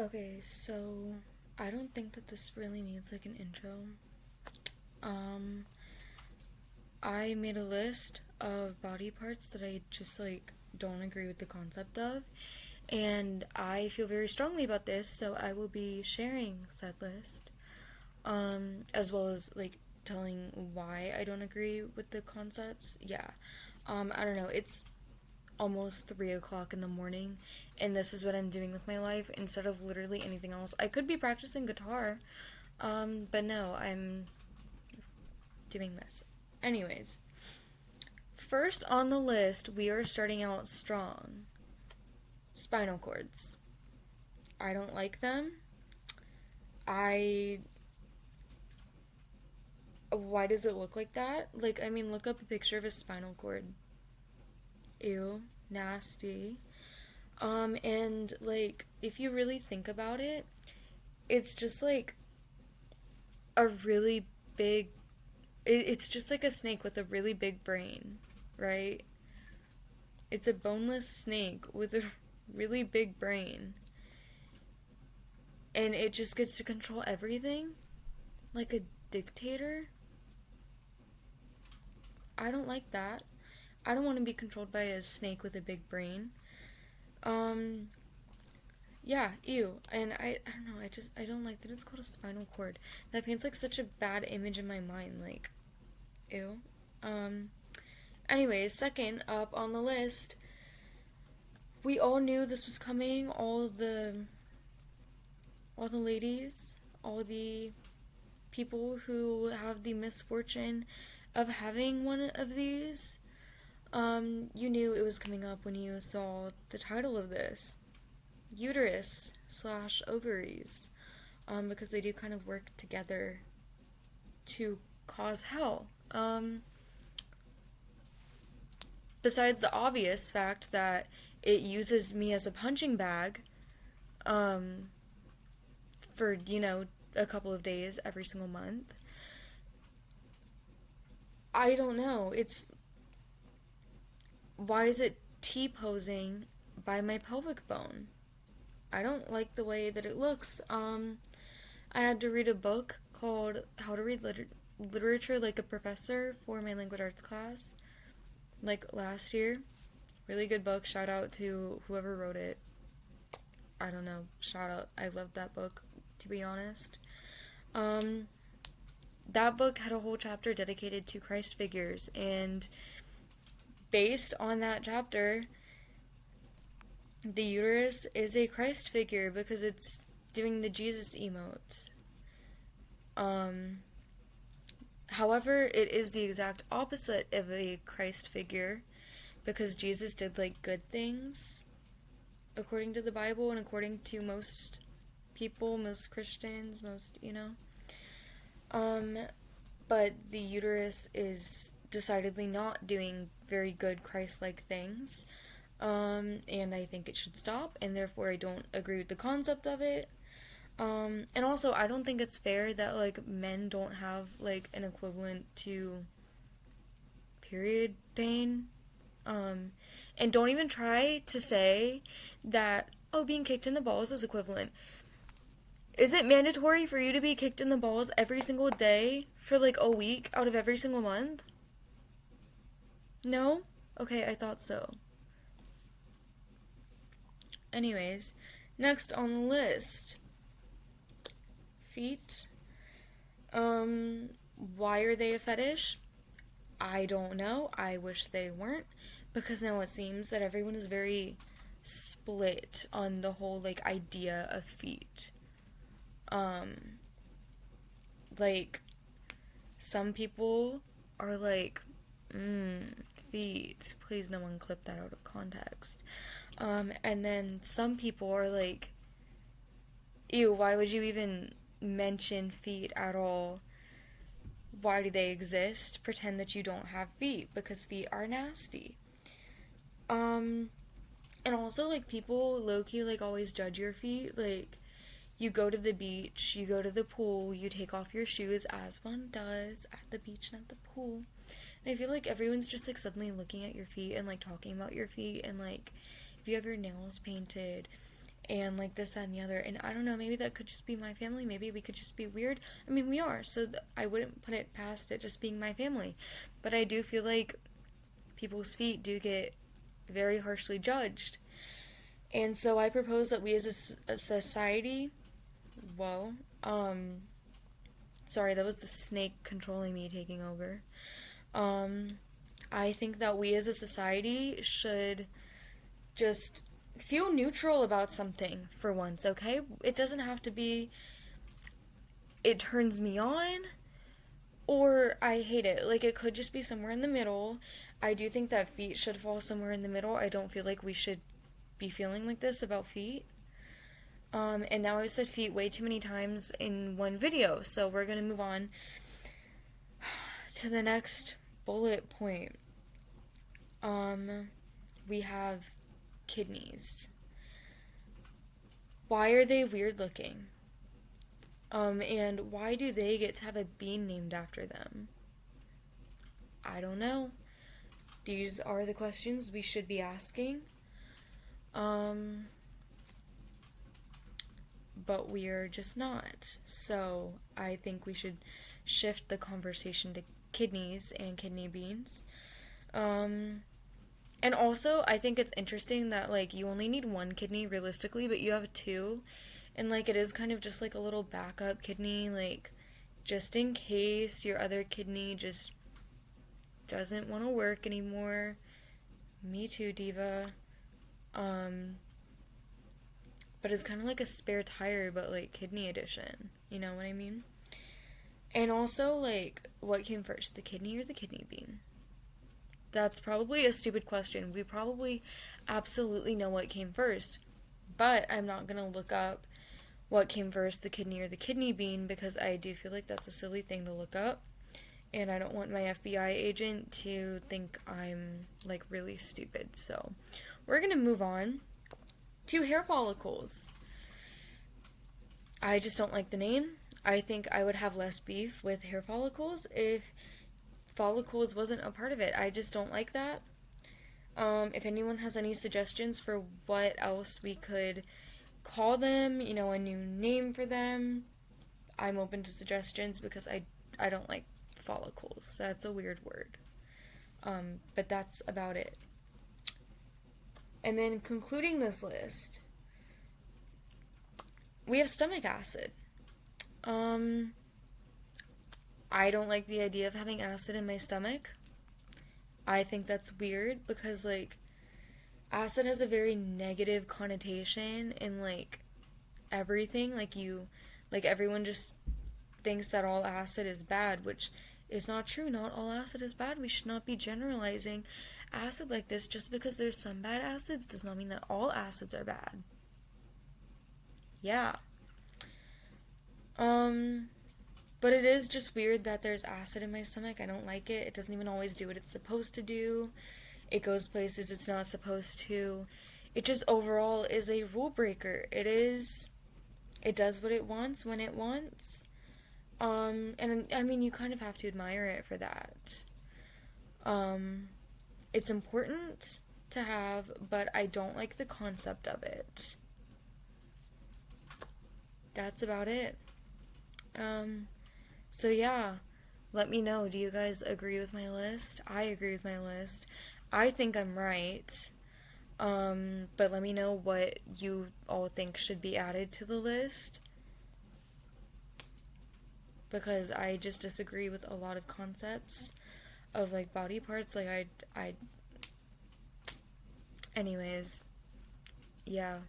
Okay, so I don't think that this really needs like an intro. Um, I made a list of body parts that I just like don't agree with the concept of, and I feel very strongly about this, so I will be sharing said list, as well as like telling why I don't agree with the concepts. Yeah. I don't know. It's almost 3 o'clock in the morning, and this is what I'm doing with my life instead of literally anything else. I could be practicing guitar, but no, I'm doing this. Anyways, first on the list, we are starting out strong. Spinal cords. I don't like them. I. Why does it look like that? Like, I mean, look up a picture of a spinal cord. Ew, nasty. And like, if you really think about it, it's just like a really big it's just like a snake with a really big brain, right? It's a boneless snake with a really big brain, and it just gets to control everything like a dictator. I don't like that. I don't want to be controlled by a snake with a big brain. um yeah, ew. And I don't know, I don't like that it's called a spinal cord. That paints like such a bad image in my mind, like, ew. um Anyways, second up on the list, we all knew this was coming. All the ladies, all the people who have the misfortune of having one of these, you knew it was coming up when you saw the title of this: uterus slash ovaries, because they do kind of work together to cause hell. Besides the obvious fact that it uses me as a punching bag, um, for, a couple of days every single month. I don't know. Why is it T-posing by my pelvic bone? I don't like the way that it looks. I had to read a book called How to Read Literature Like a Professor for my language arts class, like last year. Really good book. Shout out to whoever wrote it. I don't know. Shout out. I loved that book, to be honest. Um, that book had a whole chapter dedicated to Christ figures, and based on that chapter, the uterus is a Christ figure because it's doing the Jesus emote. Um, However, it is the exact opposite of a Christ figure because Jesus did like good things according to the Bible and according to most people, most Christians, Um, but the uterus is decidedly not doing very good Christ-like things. And I think it should stop, and therefore I don't agree with the concept of it. And also I don't think it's fair that like men don't have like an equivalent to period pain. And don't even try to say that, oh, being kicked in the balls is equivalent. Is it mandatory for you to be kicked in the balls every single day for like a week out of every single month? No? Okay, I thought so. Anyways, next on the list, feet. Why are they a fetish? I don't know. I wish they weren't, because now it seems that everyone is very split on the whole like idea of feet. Um, like, some people are like, feet. Please, no one clip that out of context. And then some people are like, ew, why would you even mention feet at all? Why do they exist? Pretend that you don't have feet because feet are nasty. Um, and also, like, people low-key, like, always judge your feet. Like, you go to the beach, you go to the pool, you take off your shoes, as one does at the beach and at the pool. And I feel like everyone's just, like, suddenly looking at your feet and, like, talking about your feet. And, like, if you have your nails painted, and like this, that, and the other. And I don't know, maybe that could just be my family. Maybe we could just be weird. I mean, we are, so I wouldn't put it past it just being my family. But I do feel like people's feet do get very harshly judged. And so I propose that we as a society, well, sorry, that was the snake controlling me, taking over. Um, I think that we as a society should just feel neutral about something for once, okay? It doesn't have to be, it turns me on or I hate it. Like, it could just be somewhere in the middle. I do think that feet should fall somewhere in the middle. I don't feel like we should be feeling like this about feet. And now I've said feet way too many times in one video, so we're gonna move on to the next bullet point. We have kidneys. Why are they weird looking? And why do they get to have a bean named after them? I don't know. These are the questions we should be asking. But we're just not. So I think we should shift the conversation to kidneys and kidney beans. And also, I think it's interesting that, like, you only need one kidney realistically, but you have two. And, like, it is kind of just, like, a little backup kidney, like, just in case your other kidney just doesn't want to work anymore. Me too, diva. But it's kind of like a spare tire, but, like, kidney edition. You know what I mean? And also, like, what came first, the kidney or the kidney bean? That's probably a stupid question. We probably absolutely know what came first. But I'm not going to look up what came first, the kidney or the kidney bean, because I do feel like that's a silly thing to look up. And I don't want my FBI agent to think I'm, like, really stupid. So we're going to move on to hair follicles. I just don't like the name. I think I would have less beef with hair follicles if follicles wasn't a part of it. I just don't like that. If anyone has any suggestions for what else we could call them, you know, a new name for them, I'm open to suggestions because I don't like follicles. That's a weird word. But that's about it. And then concluding this list, we have stomach acid. I don't like the idea of having acid in my stomach. I think that's weird because, like, acid has a very negative connotation in, like, everything. Like, everyone just thinks that all acid is bad, which is not true. Not all acid is bad. We should not be generalizing acid like this. Just because there's some bad acids does not mean that all acids are bad. Yeah. But it is just weird that there's acid in my stomach. I don't like it. It doesn't even always do what it's supposed to do. It goes places it's not supposed to. It just overall is a rule breaker. It does what it wants when it wants. And I mean, you kind of have to admire it for that. It's important to have, but I don't like the concept of it. That's about it. So yeah, let me know. Do you guys agree with my list? I agree with my list. I think I'm right. But let me know what you all think should be added to the list. Because I just disagree with a lot of concepts of, like, body parts. Like, anyways, yeah,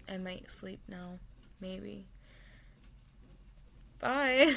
I might sleep now. Maybe. Bye.